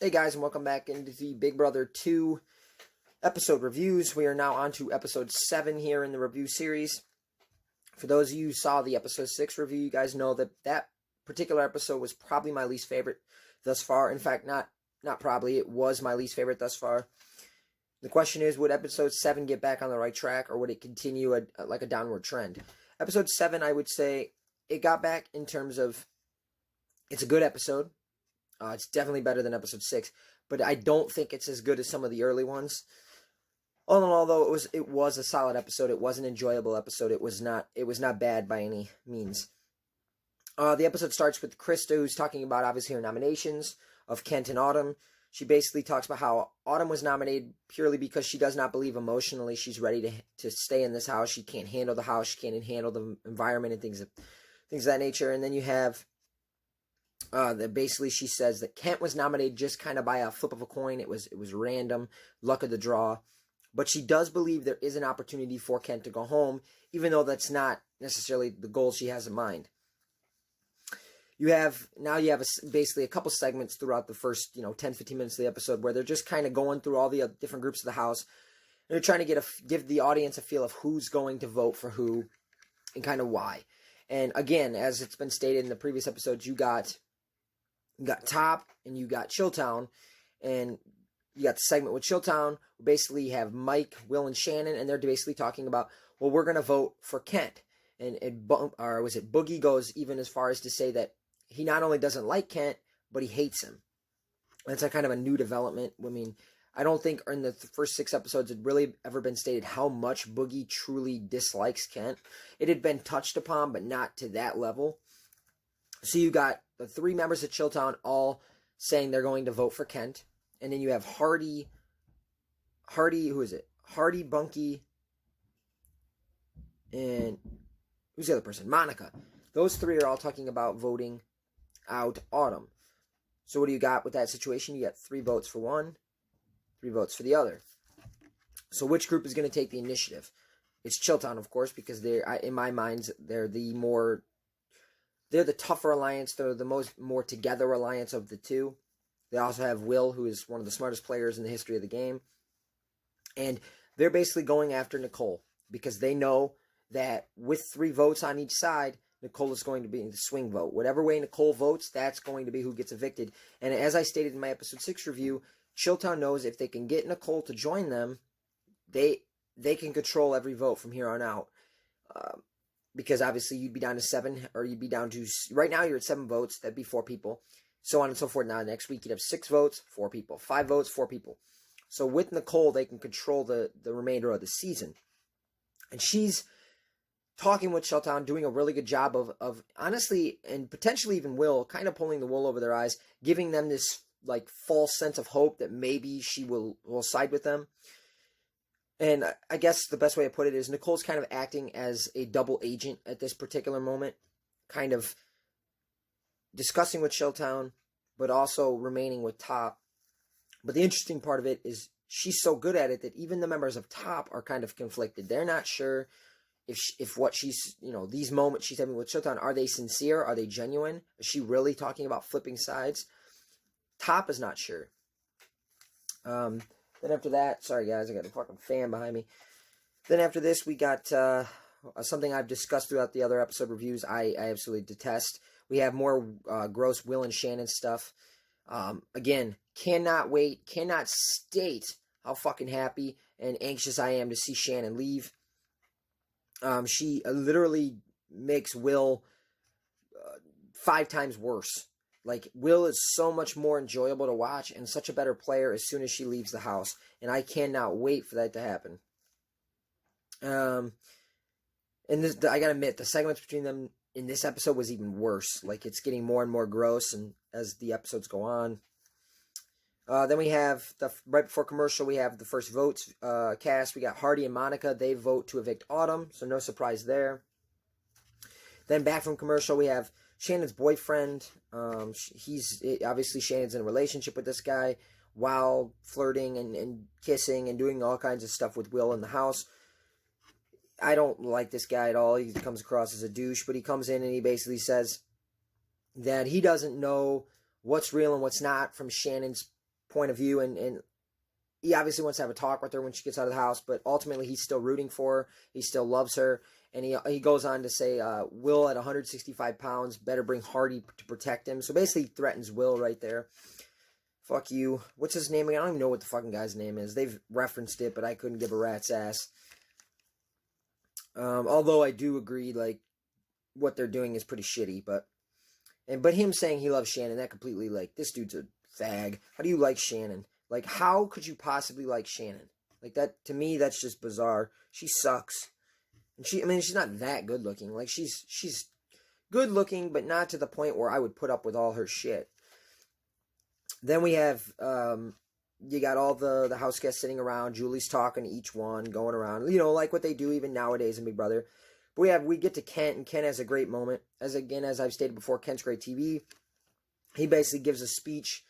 Hey guys, and welcome back into the Big Brother 2 episode reviews. We are now on to episode 7 here in the review series. For those of you who saw the episode 6 review, you guys know that that particular episode was probably my least favorite thus far. In fact, not probably, it was my least favorite thus far. The question is, would episode 7 get back on the right track, or would it continue like a downward trend? Episode 7, I would say, it got back in terms of, it's a good episode. It's definitely better than episode 6, but I don't think it's as good as some of the early ones. All in all, though, it was a solid episode. It was an enjoyable episode. It was not bad by any means. The episode starts with Krista, who's talking about, obviously, her nominations of Kent and Autumn. She basically talks about how Autumn was nominated purely because she does not believe emotionally she's ready to stay in this house. She can't handle the house. She can't handle the environment and things of that nature. And then you have that basically she says that Kent was nominated just kind of by a flip of a coin. It was random, luck of the draw. But she does believe there is an opportunity for Kent to go home, even though that's not necessarily the goal she has in mind. You have basically a couple segments throughout the first 10-15 minutes of the episode where they're just kind of going through all the different groups of the house. And they're trying to give the audience a feel of who's going to vote for who and kind of why. And again, as it's been stated in the previous episodes, you got Top and you got Chilltown, and you got the segment with Chilltown. Basically, you have Mike, Will, and Shannon, and they're basically talking about, well, we're going to vote for Kent. And Boogie goes even as far as to say that he not only doesn't like Kent, but he hates him. That's a kind of a new development. I mean, I don't think in the first 6 episodes it really ever been stated how much Boogie truly dislikes Kent. It had been touched upon, but not to that level. So you got the 3 members of Chilltown all saying they're going to vote for Kent. And then you have Hardy, who is it? Hardy, Bunky, and who's the other person? Monica. Those 3 are all talking about voting out Autumn. So what do you got with that situation? You got 3 votes for one, 3 votes for the other. So which group is going to take the initiative? It's Chilltown, of course, because in my mind, they're the tougher alliance. They're the more together alliance of the 2. They also have Will, who is one of the smartest players in the history of the game. And they're basically going after Nicole because they know that with 3 votes on each side, Nicole is going to be the swing vote. Whatever way Nicole votes, that's going to be who gets evicted. And as I stated in my episode 6 review, Chilltown knows if they can get Nicole to join them, they can control every vote from here on out. Because obviously you'd be down to 7, or you'd be down to, right now you're at 7 votes, that'd be 4 people, so on and so forth. Now next week you'd have 6 votes, 4 people, 5 votes, 4 people. So with Nicole, they can control the remainder of the season. And she's talking with Chilltown, doing a really good job of honestly, and potentially even Will, kind of pulling the wool over their eyes, giving them this like false sense of hope that maybe she will side with them. And I guess the best way to put it is Nicole's kind of acting as a double agent at this particular moment, kind of discussing with Chilltown, but also remaining with Top. But the interesting part of it is she's so good at it that even the members of Top are kind of conflicted. They're not sure if what she's, these moments she's having with Chilltown, are they sincere? Are they genuine? Is she really talking about flipping sides? Top is not sure. Then after that, sorry guys, I got a fucking fan behind me. Then after this, we got something I've discussed throughout the other episode reviews. I absolutely detest. We have more gross Will and Shannon stuff. Again, cannot wait, cannot state how fucking happy and anxious I am to see Shannon leave. She literally makes Will 5 times worse. Like, Will is so much more enjoyable to watch and such a better player as soon as she leaves the house. And I cannot wait for that to happen. And I gotta admit, the segments between them in this episode was even worse. Like, it's getting more and more gross and as the episodes go on. Then we have, right before commercial, we have the first votes cast. We got Hardy and Monica. They vote to evict Autumn, so no surprise there. Then back from commercial, we have Shannon's boyfriend. Obviously Shannon's in a relationship with this guy while flirting and kissing and doing all kinds of stuff with Will in the house. I don't like this guy at all. He comes across as a douche, but he comes in and he basically says that he doesn't know what's real and what's not from Shannon's point of view, and he obviously wants to have a talk with her when she gets out of the house, but ultimately he's still rooting for her. He still loves her. And he goes on to say, Will at 165 pounds, better bring Hardy to protect him. So basically he threatens Will right there. Fuck you. What's his name again? I don't even know what the fucking guy's name is. They've referenced it, but I couldn't give a rat's ass. Although I do agree, like, what they're doing is pretty shitty, but him saying he loves Shannon, that completely, like, this dude's a fag. How do you like Shannon? Like, how could you possibly like Shannon? Like, that, to me, that's just bizarre. She sucks. And she's not that good looking. Like, she's good looking, but not to the point where I would put up with all her shit. Then we have, you got all the house guests sitting around. Julie's talking to each one, going around. You know, like what they do even nowadays in Big Brother. But we get to Kent, and Kent has a great moment. As I've stated before, Kent's great TV. He basically gives a speech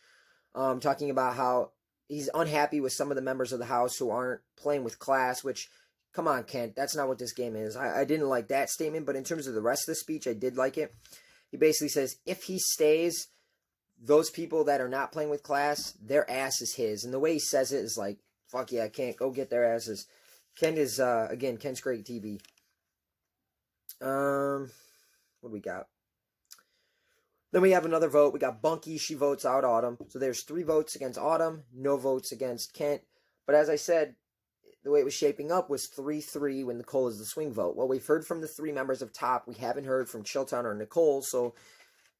talking about how he's unhappy with some of the members of the house who aren't playing with class, which, come on, Kent, that's not what this game is. I didn't like that statement, but in terms of the rest of the speech, I did like it. He basically says, if he stays, those people that are not playing with class, their ass is his. And the way he says it is like, fuck yeah, Kent, go get their asses. Kent is, again, Kent's great TV. What do we got? Then we have another vote. We got Bunky. She votes out Autumn. So there's 3 votes against Autumn, no votes against Kent. But as I said, the way it was shaping up was 3-3 when Nicole is the swing vote. Well, we've heard from the 3 members of top. We haven't heard from Chilltown or Nicole. So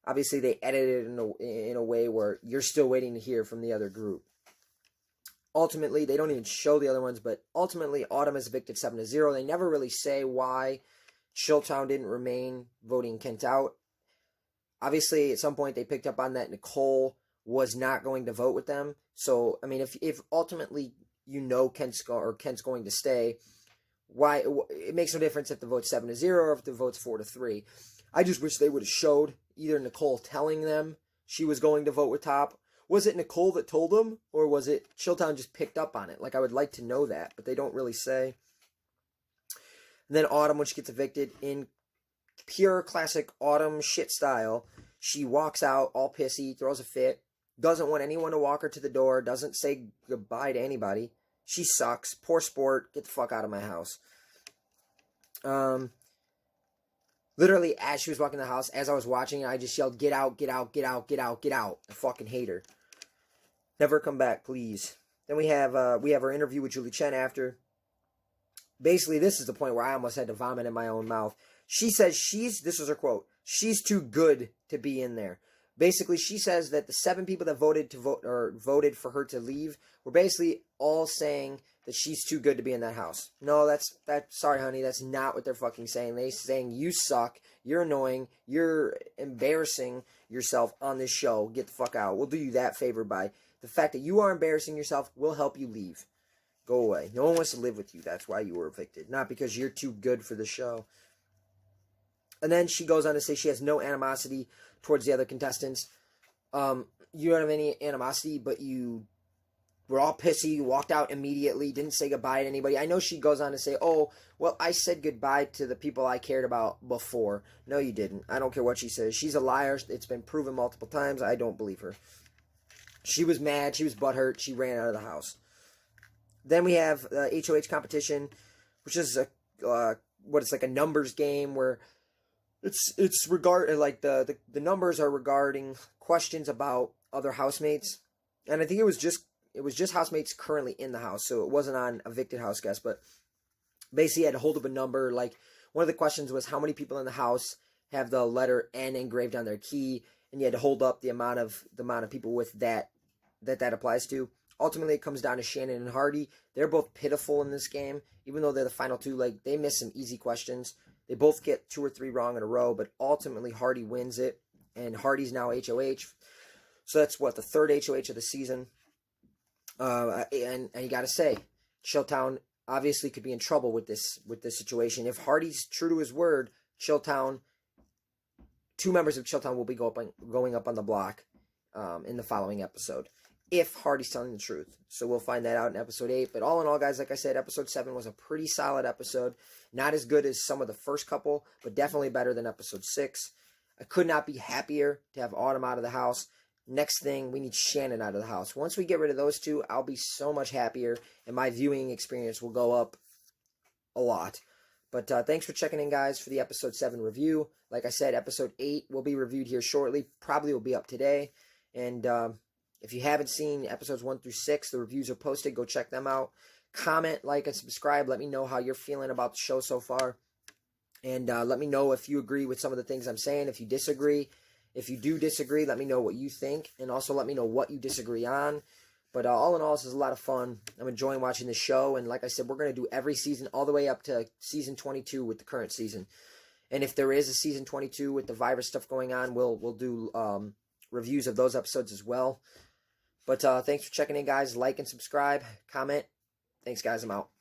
obviously they edited it in a way where you're still waiting to hear from the other group. Ultimately, they don't even show the other ones, but ultimately Autumn is evicted 7-0. They never really say why Chilltown didn't remain, voting Kent out. Obviously, at some point, they picked up on that Nicole was not going to vote with them. So, I mean, if ultimately you know Kent's going to stay, why? It makes no difference if the vote's 7-0 or if the vote's 4-3. I just wish they would have showed either Nicole telling them she was going to vote with top. Was it Nicole that told them, or was it Chilltown just picked up on it? Like, I would like to know that, but they don't really say. And then Autumn, when she gets evicted, in pure classic Autumn shit style, she walks out all pissy, throws a fit, doesn't want anyone to walk her to the door, doesn't say goodbye to anybody. She sucks. Poor sport. Get the fuck out of my house. Literally, as she was walking the house, as I was watching it, I just yelled, get out, get out, get out, get out, get out. I fucking hate her. Never come back, please. Then we have our interview with Julie Chen after. Basically, this is the point where I almost had to vomit in my own mouth. She says this is her quote, she's too good to be in there. Basically, she says that the 7 people that voted for her to leave were basically all saying that she's too good to be in that house. No, sorry, honey, that's not what they're fucking saying. They're saying you suck, you're annoying, you're embarrassing yourself on this show. Get the fuck out. We'll do you that favor by the fact that you are embarrassing yourself. We'll help you leave. Go away. No one wants to live with you. That's why you were evicted. Not because you're too good for the show. And then she goes on to say she has no animosity towards the other contestants. You don't have any animosity, but you were all pissy. You walked out immediately. Didn't say goodbye to anybody. I know she goes on to say, oh, well, I said goodbye to the people I cared about before. No, you didn't. I don't care what she says. She's a liar. It's been proven multiple times. I don't believe her. She was mad. She was butthurt. She ran out of the house. Then we have the HOH competition, which is it's like a numbers game where it's regarding like the numbers are regarding questions about other housemates, and I think it was just housemates currently in the house, so it wasn't on evicted house guests, but basically you had to hold up a number. Like one of the questions was how many people in the house have the letter N engraved on their key, and you had to hold up the amount of people with that applies to. Ultimately, it comes down to Shannon and Hardy. They're both pitiful in this game, even though they're the final 2. Like, they miss some easy questions. They both get 2 or 3 wrong in a row, but ultimately Hardy wins it, and Hardy's now HOH. So that's, the 3rd HOH of the season. And you got to say, Chilltown obviously could be in trouble with this situation. If Hardy's true to his word, Chilltown, 2 members of Chilltown will be going up on the block in the following episode, if Hardy's telling the truth. So we'll find that out in episode 8. But all in all, guys, like I said, episode 7 was a pretty solid episode. Not as good as some of the first couple, but definitely better than episode 6. I could not be happier to have Autumn out of the house. Next thing, we need Shannon out of the house. Once we get rid of those two, I'll be so much happier, and my viewing experience will go up a lot. But thanks for checking in, guys, for the episode 7 review. Like I said, episode 8 will be reviewed here shortly. Probably will be up today. And if you haven't seen episodes 1 through 6, the reviews are posted. Go check them out. Comment, like, and subscribe. Let me know how you're feeling about the show so far. And let me know if you agree with some of the things I'm saying. If you disagree, if you do disagree, let me know what you think. And also let me know what you disagree on. But all in all, this is a lot of fun. I'm enjoying watching the show. And like I said, we're going to do every season all the way up to season 22 with the current season. And if there is a season 22 with the virus stuff going on, we'll do reviews of those episodes as well. But thanks for checking in, guys. Like and subscribe. Comment. Thanks, guys. I'm out.